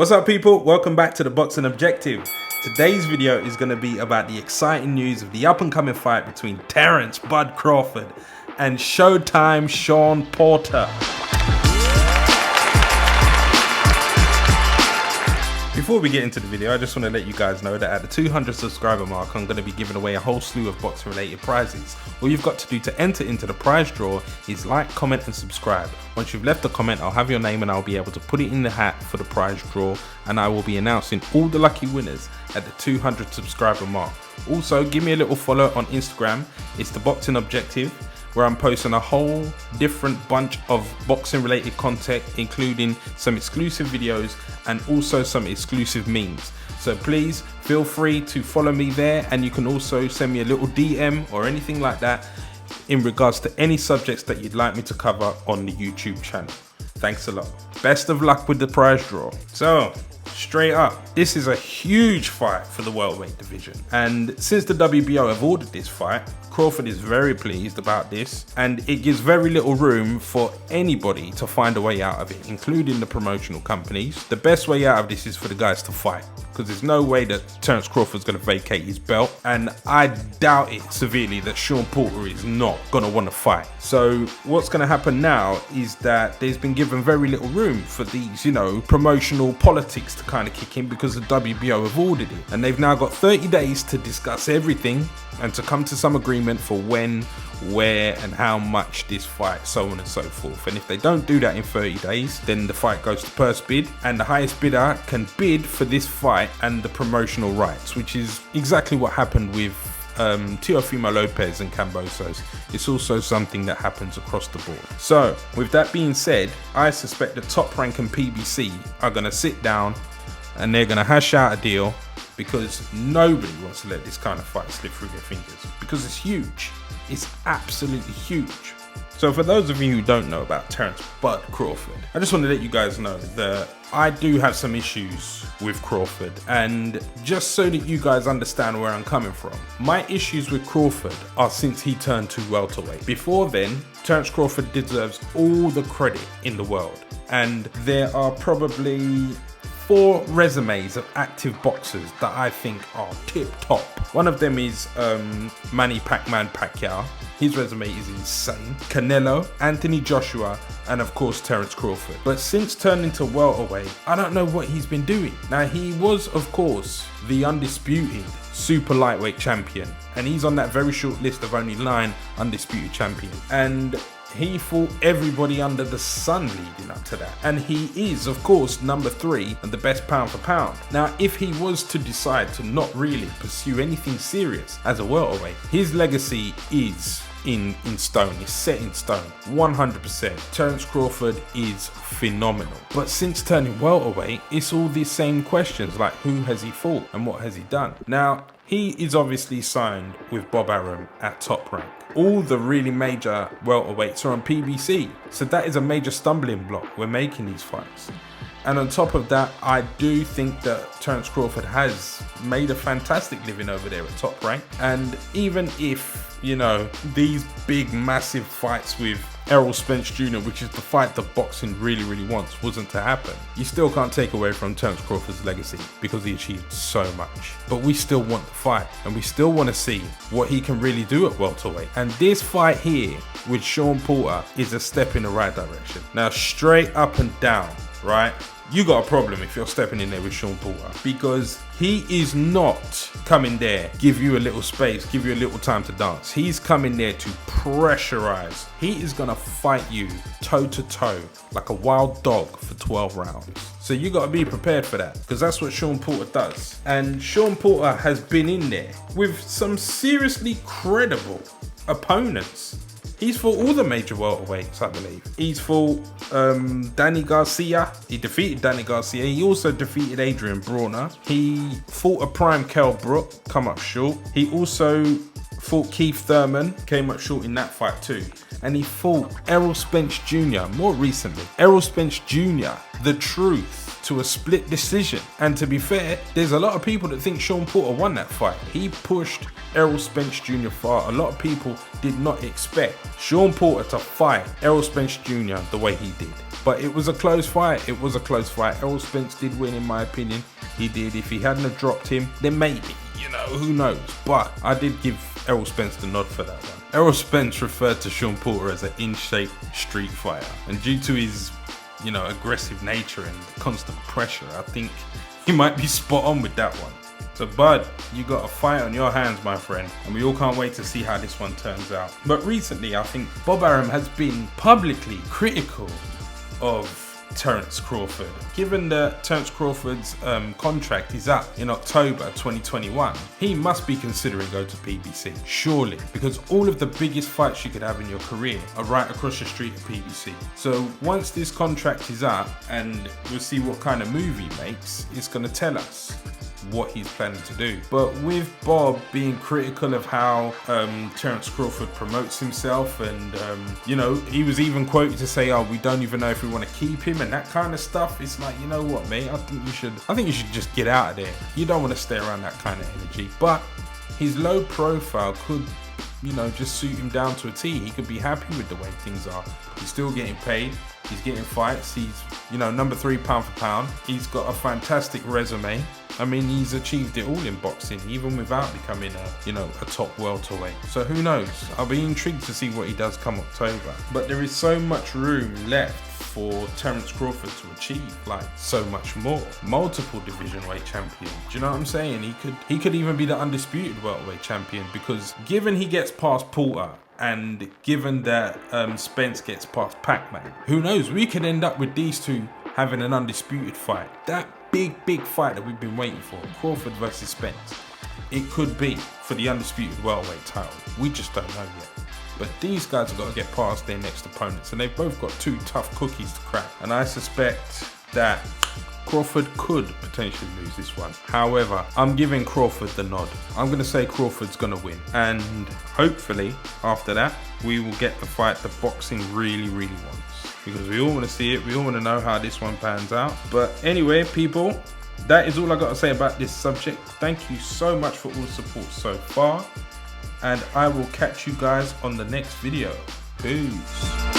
What's up, people? Welcome back to the Boxing Objective. Today's video is going to be about the exciting news of the up-and-coming fight between Terence "Bud" Crawford and Showtime Shawn Porter. Before we get into the video, I just want to let you guys know that at the 200 subscriber mark, I'm going to be giving away a whole slew of boxing related prizes. All you've got to do to enter into the prize draw is like, comment and subscribe. Once you've left a comment, I'll have your name and I'll be able to put it in the hat for the prize draw, and I will be announcing all the lucky winners at the 200 subscriber mark. Also, give me a little follow on Instagram. It's the Boxing Objective, where I'm posting a whole different bunch of boxing related content, including some exclusive videos and also some exclusive memes. So please feel free to follow me there, and you can also send me a little DM or anything like that in regards to any subjects that you'd like me to cover on the YouTube channel. Thanks a lot. Best of luck with the prize draw. So, straight up, this is a huge fight for the welterweight division, and since the WBO have ordered this fight, Crawford is very pleased about this, and it gives very little room for anybody to find a way out of it, including the promotional companies. The best way out of this is for the guys to fight, because there's no way that Terence Crawford's going to vacate his belt, and I doubt it severely that Shawn Porter is not going to want to fight. So what's going to happen now is that there's been given very little room for these, promotional politics to kind of kick in, because the WBO have ordered it, and they've now got 30 days to discuss everything and to come to some agreement for when, where and how much this fight, so on and so forth. And if they don't do that in 30 days, then the fight goes to purse bid, and the highest bidder can bid for this fight and the promotional rights, which is exactly what happened with Teofimo Lopez and Cambosos. It's also something that happens across the board. So with that being said, I suspect the Top Rank and PBC are going to sit down and they're going to hash out a deal, because nobody wants to let this kind of fight slip through their fingers, because it's huge. It's absolutely huge. So for those of you who don't know about Terence "Bud" Crawford, I just want to let you guys know that I do have some issues with Crawford, and just so that you guys understand where I'm coming from, my issues with Crawford are since he turned to welterweight. Before then, Terence Crawford deserves all the credit in the world, and there are probably 4 resumes of active boxers that I think are tip top. One of them is Manny Pacman Pacquiao. His resume is insane. Canelo, Anthony Joshua, and of course Terence Crawford. But since turning to welterweight, I don't know what he's been doing. Now, he was of course the undisputed super lightweight champion, and he's on that very short list of only 9 undisputed champions, and he fought everybody under the sun leading up to that, and he is of course number 3 and the best pound for pound. Now, if he was to decide to not really pursue anything serious as a welterweight, his legacy is in stone. It's set in stone 100%. Terence Crawford is phenomenal, but since turning welterweight, it's all the same questions, like who has he fought and what has he done. Now, he is obviously signed with Bob Arum at Top Rank. All the really major welterweights are on PBC, so that is a major stumbling block when making these fights. And on top of that, I do think that Terence Crawford has made a fantastic living over there at Top Rank, and even if these big massive fights with Errol Spence Jr., which is the fight that boxing really wants, wasn't to happen, you still can't take away from Terence Crawford's legacy, because he achieved so much. But we still want the fight, and we still want to see what he can really do at welterweight. And this fight here with Shawn Porter is a step in the right direction. Now, straight up and down, right? You got a problem if you're stepping in there with Shawn Porter, because he is not coming there, give you a little space, give you a little time to dance. He's coming there to pressurize. He is gonna fight you toe to toe like a wild dog for 12 rounds. So you gotta be prepared for that, because that's what Shawn Porter does. And Shawn Porter has been in there with some seriously credible opponents. He's fought all the major welterweights, I believe. He's fought Danny Garcia. He defeated Danny Garcia. He also defeated Adrian Broner. He fought a prime Kell Brook, come up short. He also fought Keith Thurman, came up short in that fight too. And he fought Errol Spence Jr. more recently. Errol Spence Jr., the truth, to a split decision. And to be fair, there's a lot of people that think Shawn Porter won that fight. He pushed Errol Spence Jr. far. A lot of people did not expect Shawn Porter to fight Errol Spence Jr. the way he did. But it was a close fight. It was a close fight. Errol Spence did win, in my opinion. He did. If he hadn't have dropped him, then maybe, you know, who knows. But I did give Errol Spence the nod for that one. Errol Spence referred to Sean Porter as an in-shape street fighter. And due to his, you know, aggressive nature and constant pressure, I think he might be spot on with that one. So Bud, you got a fight on your hands, my friend, and we all can't wait to see how this one turns out. But recently, I think Bob Arum has been publicly critical of Terence Crawford. Given that Terence Crawford's contract is up in October 2021, he must be considering going to PBC, surely, because all of the biggest fights you could have in your career are right across the street at PBC. So once this contract is up and we'll see what kind of move he makes, it's going to tell us what he's planning to do. But with Bob being critical of how Terence Crawford promotes himself, and you know, he was even quoted to say, oh, we don't even know if we want to keep him and that kind of stuff. It's like, you know what, mate, I think you should just get out of there. You don't want to stay around that kind of energy. But his low profile could, you know, just suit him down to a T. He could be happy with the way things are. He's still getting paid. He's getting fights. He's, you know, number 3 pound for pound. He's got a fantastic resume. I mean, he's achieved it all in boxing, even without becoming a top welterweight. So who knows? I'll be intrigued to see what he does come October. But there is so much room left for Terence Crawford to achieve, like so much more. Multiple division weight champion. Do you know what I'm saying? He could even be the undisputed welterweight champion, because given he gets past Porter, and given that Spence gets past Pac-Man, who knows? We could end up with these two having an undisputed fight. That big fight that we've been waiting for, Crawford versus Spence. It could be for the undisputed welterweight title. We just don't know yet. But these guys have got to get past their next opponents, and they've both got 2 tough cookies to crack. And I suspect that Crawford could potentially lose this one. However, I'm giving Crawford the nod. I'm going to say Crawford's going to win. And hopefully, after that, we will get the fight that boxing really wants. Because we all want to see it. We all want to know how this one pans out. But anyway, people, that is all I got to say about this subject. Thank you so much for all the support so far. And I will catch you guys on the next video. Peace.